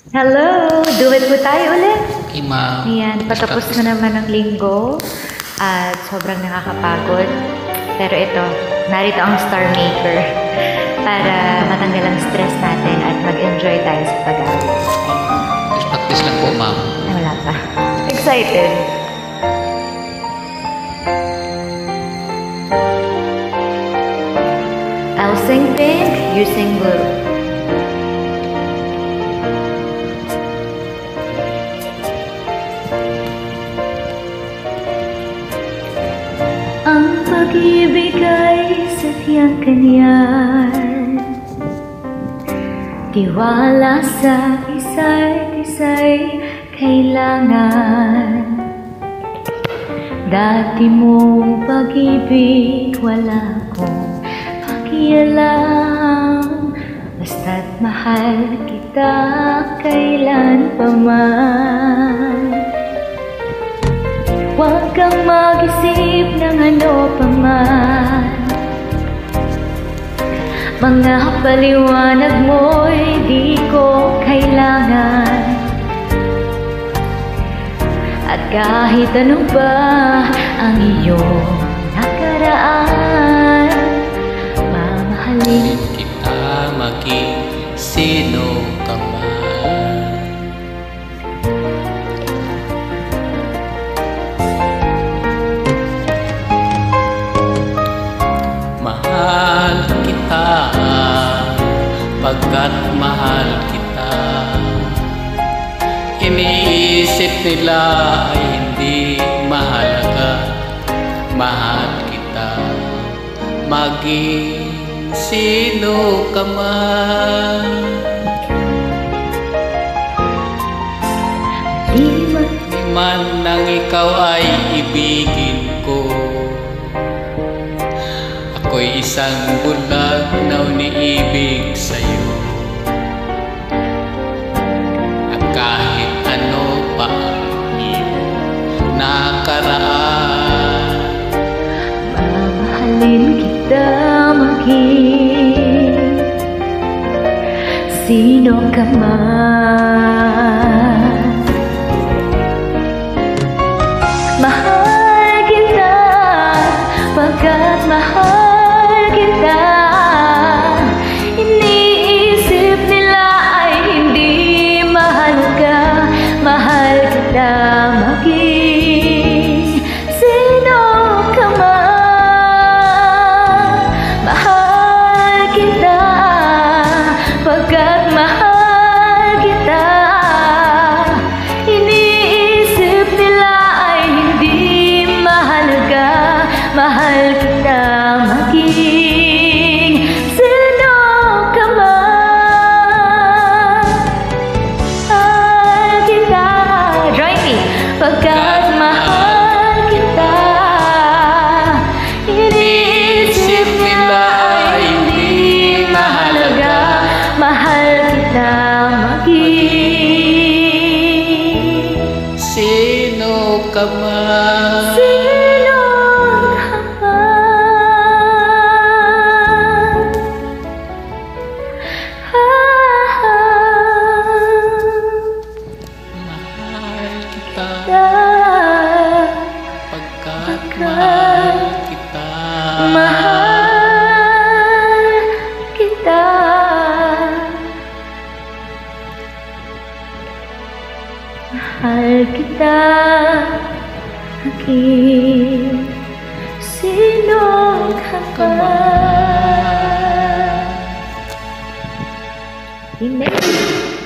Hello! Do it po tayo ulit. Okay, ma'am. Ayan, patapos na naman ang linggo at sobrang nakakapagod. Pero ito, narito ang Star Maker para matanggal ang stress natin at mag-enjoy tayo sa pag-aaral. Practice lang po, ma'am. Ay, wala pa. Excited! I'll sing pink, you sing blue. Ang pag-ibig ay sadyang kanyan, tiwala sa isa't isa'y kailangan. Dati mong pag-ibig wala kong pakialam, basta't mahal kita kailan pa man. Huwag kang mag-isip ng ano pa man, mga paliwanag mo'y di ko kailangan. At kahit ano ba ang iyong nakaraan, mamahalin kita maging sino ka man. Mahal kita pagkat mahal kita. Iniisip nila ay hindi mahalaga. Mahal kita maging sino ka man. Di man nang ikaw ay ibigin ko, ako'y isang bulag na umiibig sa'yo. At kahit ano pa ang iyong nakaraan, mamahalin kita maging sino ka man. Mahal kita pagkat mahal kita. Iniisip nila ay hindi mahalaga. Mahal kita maging sino ka man. Mahal kita pagkat mahal kita. Iniisip nila ay hindi mahalaga. Mahal kita maging sino ka man. Mahal kita, join me, pagkat mahal kita. Iniisip nila ay hindi mahalaga. Mahal kita maging sino ka man. sino ka man. Mahal kita Pagkat pagkat mahal kita. mahal kita. Mahal kita maging sino ka man. Next.